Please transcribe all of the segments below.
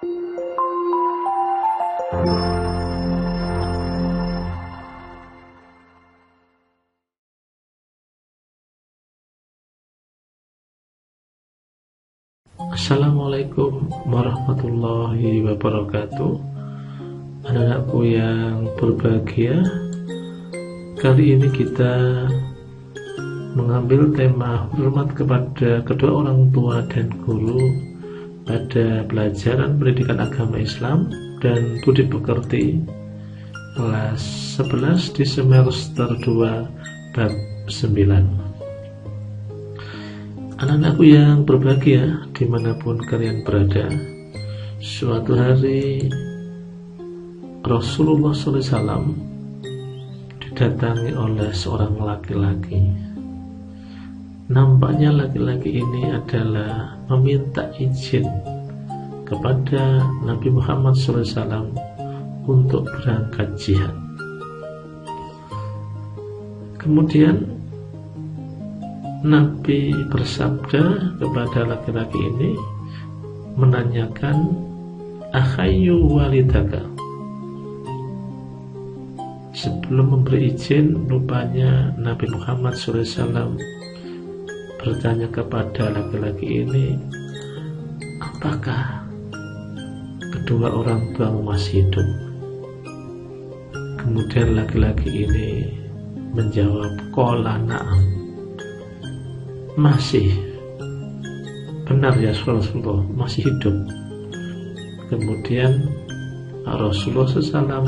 Assalamualaikum warahmatullahi wabarakatuh. Anak-anakku yang berbahagia, kali ini kita mengambil tema hormat kepada kedua orang tua dan guru pada pelajaran pendidikan agama Islam dan budi pekerti kelas 11 di semester 2 bab 9. Anak-anakku yang berbahagia dimanapun kalian berada, suatu hari Rasulullah SAW didatangi oleh seorang laki-laki. Nampaknya laki-laki ini adalah meminta izin kepada Nabi Muhammad SAW untuk berangkat jihad. Kemudian Nabi bersabda kepada laki-laki ini, menanyakan, "Akhayyu walidaka?" Sebelum memberi izin, rupanya Nabi Muhammad SAW bertanya kepada laki-laki ini, "Apakah kedua orang tuamu masih hidup?" Kemudian laki-laki ini menjawab, "Qala na'am." Masih. Benar ya Rasulullah, masih hidup. Kemudian Rasulullah SAW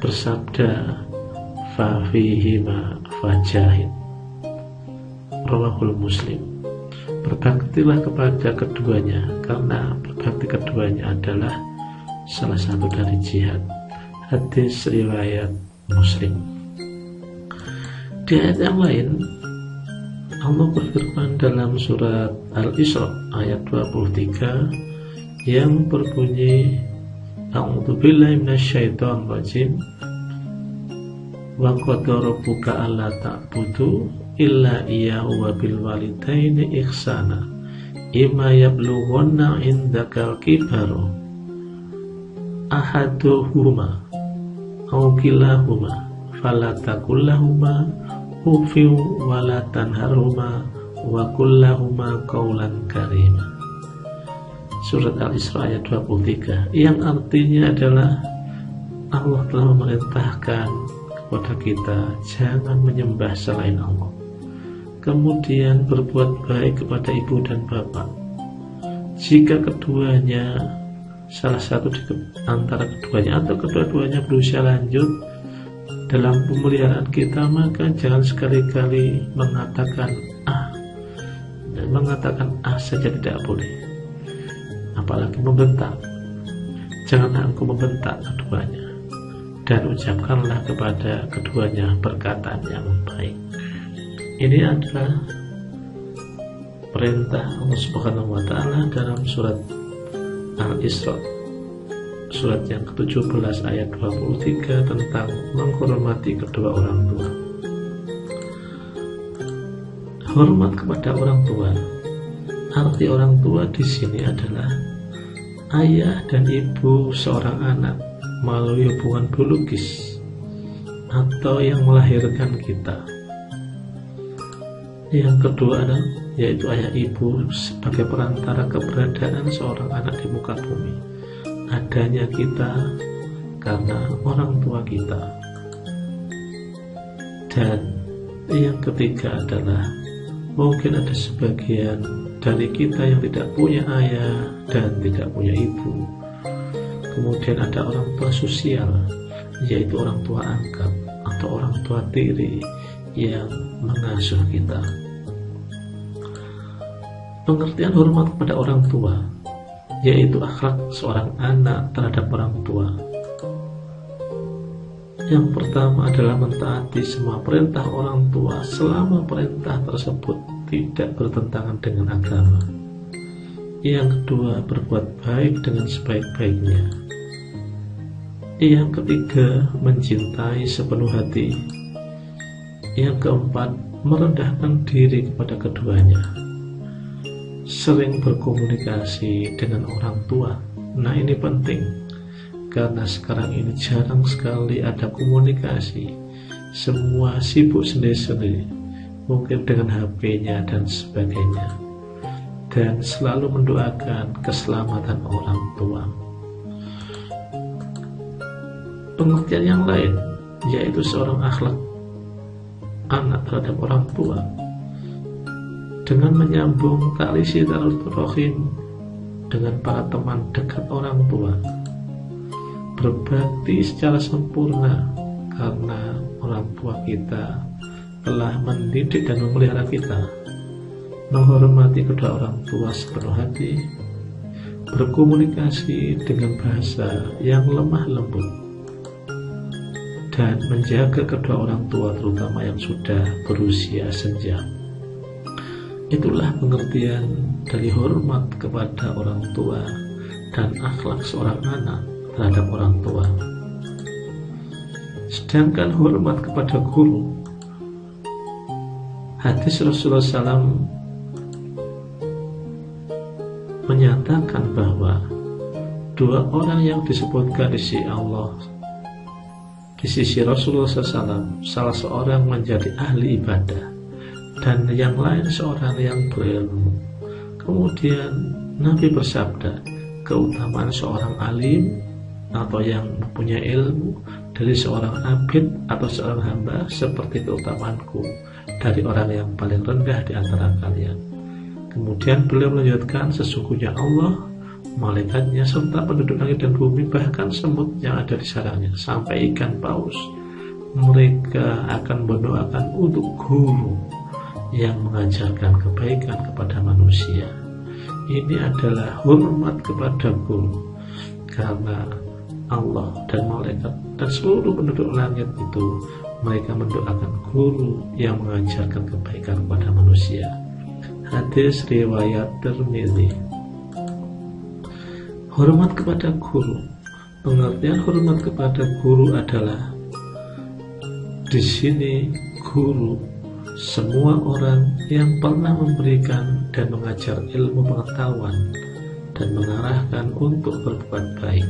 bersabda, "Fafihima fajahid." Rawahul Muslim. Berbaktilah kepada keduanya, karena berbakti keduanya adalah salah satu dari jihad. Hadis riwayat Muslim. Di ayat yang lain, Allah berfirman dalam surat Al-Isra ayat 23 yang berbunyi, "A'udzubillahi minasyaitonir rajim. Wa qadara rabbuka alla ta'budu illa iyyahu wa bil walidaini ihsana. Imma yablughanna 'indakal kibaru ahaduhuma aw kilahuma fala taqul lahumu uffin wa la tanharhuma wa qul lahumu qawlan karima." Surat Al-Isra ayat 23, yang artinya adalah Allah telah memerintahkan kepada kita jangan menyembah selain Allah, kemudian berbuat baik kepada ibu dan bapak. Jika keduanya, salah satu di antara keduanya atau kedua-duanya berusia lanjut dalam pemeliharaan kita, maka jangan sekali-kali mengatakan saja tidak boleh, apalagi membentak. Janganlah engkau membentak keduanya, dan ucapkanlah kepada keduanya perkataan yang baik. Ini adalah perintah Allah Subhanahu wa Ta'ala dalam surat Al-Isra, surat yang ke-17 ayat 23 tentang menghormati kedua orang tua. Hormat kepada orang tua, arti orang tua di sini adalah ayah dan ibu seorang anak melalui hubungan biologis atau yang melahirkan kita. Yang kedua adalah yaitu ayah ibu sebagai perantara keberadaan seorang anak di muka bumi. Adanya kita karena orang tua kita. Dan yang ketiga adalah mungkin ada sebagian dari kita yang tidak punya ayah dan tidak punya ibu. Kemudian ada orang tua sosial, yaitu orang tua angkat atau orang tua tiri yang mengasuh kita. Pengertian hormat kepada orang tua yaitu akhlak seorang anak terhadap orang tua. Yang pertama adalah mentaati semua perintah orang tua selama perintah tersebut tidak bertentangan dengan agama. Yang kedua, berbuat baik dengan sebaik-baiknya. Yang ketiga, mencintai sepenuh hati. Yang keempat, merendahkan diri kepada keduanya. sering berkomunikasi dengan orang tua. Nah, ini penting karena sekarang ini jarang sekali ada komunikasi. Semua sibuk sendiri-sendiri, mungkin dengan HP-nya dan sebagainya, dan selalu mendoakan keselamatan orang tua. Pengertian yang lain yaitu seorang akhlak anak terhadap orang tua dengan menyambung tali silaturahim dengan para teman dekat orang tua, berbakti secara sempurna karena orang tua kita telah mendidik dan memelihara kita, menghormati kedua orang tua sepenuh hati, berkomunikasi dengan bahasa yang lemah lembut, dan menjaga kedua orang tua terutama yang sudah berusia senja. Itulah pengertian dari hormat kepada orang tua dan akhlak seorang anak terhadap orang tua. Sedangkan hormat kepada guru, hadis Rasulullah SAW menyatakan bahwa dua orang yang disebutkan di sisi Allah, di sisi Rasulullah SAW, salah seorang menjadi ahli ibadah dan yang lain seorang yang berilmu. Kemudian Nabi bersabda, keutamaan seorang alim atau yang mempunyai ilmu dari seorang abid atau seorang hamba seperti keutamaanku dari orang yang paling rendah di antara kalian. Kemudian beliau melanjutkan, sesungguhnya Allah, malaikatnya serta penduduk langit dan bumi, bahkan semut yang ada di sarangnya sampai ikan paus, mereka akan mendoakan untuk guru yang mengajarkan kebaikan kepada manusia. Ini adalah hormat kepada guru, karena Allah dan malaikat dan seluruh penduduk langit itu mereka mendoakan guru yang mengajarkan kebaikan kepada manusia. Hadis riwayat Tirmidzi. Hormat kepada guru. Pengertian hormat kepada guru adalah di sini guru semua orang yang pernah memberikan dan mengajar ilmu pengetahuan dan mengarahkan untuk berbuat baik,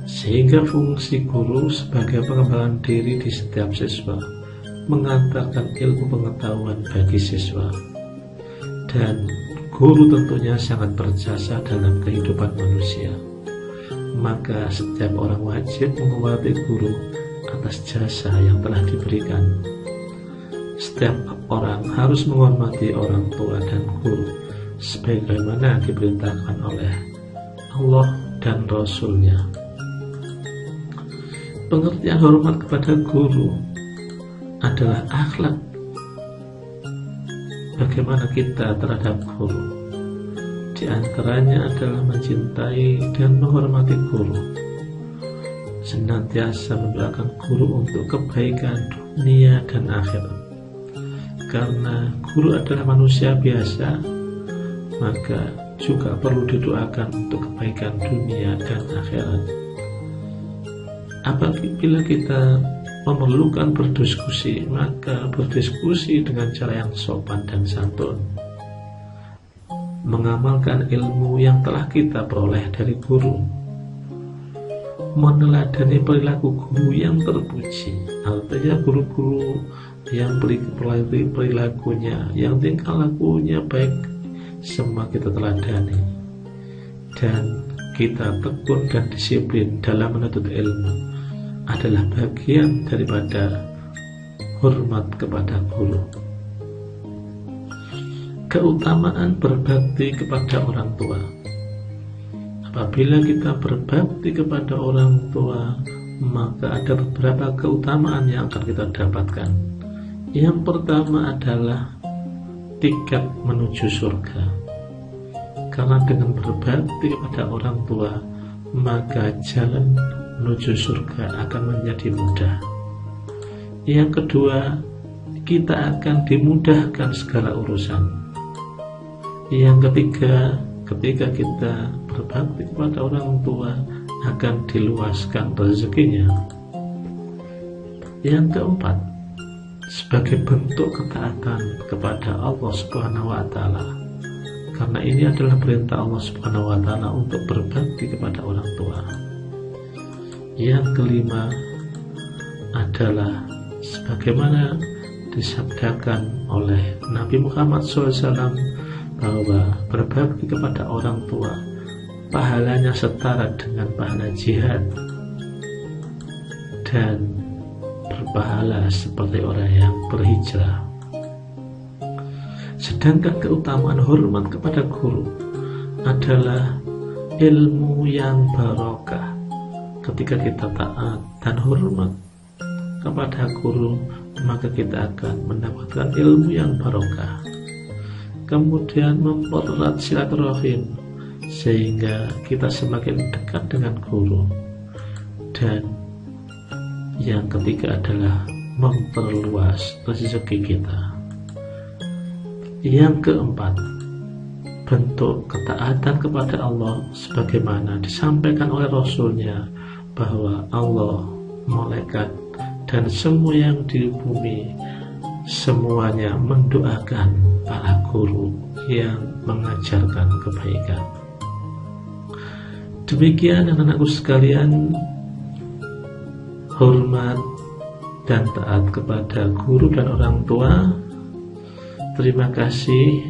sehingga fungsi guru sebagai pengembangan diri di setiap siswa, mengantarkan ilmu pengetahuan bagi siswa. Dan guru tentunya sangat berjasa dalam kehidupan manusia, maka setiap orang wajib menghormati guru atas jasa yang telah diberikan. Setiap orang harus menghormati orang tua dan guru sebagaimana diperintahkan oleh Allah dan Rasul-Nya. Pengertian hormat kepada guru adalah akhlak bagaimana kita terhadap guru. Di antaranya adalah mencintai dan menghormati guru, senantiasa mendoakan guru untuk kebaikan dunia dan akhirat. Karena guru adalah manusia biasa, maka juga perlu didoakan untuk kebaikan dunia dan akhirat. Apabila kita memerlukan berdiskusi, maka berdiskusi dengan cara yang sopan dan santun, mengamalkan ilmu yang telah kita peroleh dari guru, meneladani perilaku guru yang terpuji, artinya guru-guru yang perilakunya, yang tingkah lakunya baik, semua kita teladani, dan kita tekun dan disiplin dalam menuntut ilmu adalah bagian daripada hormat kepada guru. Keutamaan berbakti kepada orang tua. Apabila kita berbakti kepada orang tua, maka ada beberapa keutamaan yang akan kita dapatkan. Yang pertama adalah tiket menuju surga. Karena dengan berbakti kepada orang tua, maka jalan menuju surga akan menjadi mudah. Yang kedua, kita akan dimudahkan segala urusan. Yang ketiga, ketika kita berbakti kepada orang tua, akan diluaskan rezekinya. Yang keempat, sebagai bentuk ketaatan kepada Allah Subhanahu wa Ta'ala, karena ini adalah perintah Allah Subhanahu wa Ta'ala untuk berbakti kepada orang tua. Yang kelima adalah sebagaimana disabdakan oleh Nabi Muhammad SAW bahwa berbakti kepada orang tua pahalanya setara dengan pahala jihad dan berpahala seperti orang yang berhijrah. Sedangkan keutamaan hormat kepada guru adalah ilmu yang barokah. Ketika kita taat dan hormat kepada guru, maka kita akan mendapatkan ilmu yang barokah. Kemudian mempererat silaturahim sehingga kita semakin dekat dengan guru. Dan yang ketiga adalah memperluas rezeki kita. Yang keempat, bentuk ketaatan kepada Allah sebagaimana disampaikan oleh Rasulnya bahwa Allah, malaikat, dan semua yang di bumi semuanya mendoakan para guru yang mengajarkan kebaikan. Demikian anak-anakku sekalian, hormat dan taat kepada guru dan orang tua. Terima kasih,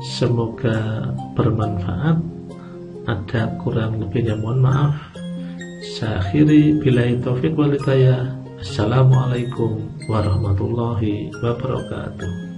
semoga bermanfaat. Ada kurang lebihnya mohon maaf. Saya akhiri billahi taufiq wal hidayah. Assalamualaikum warahmatullahi wabarakatuh.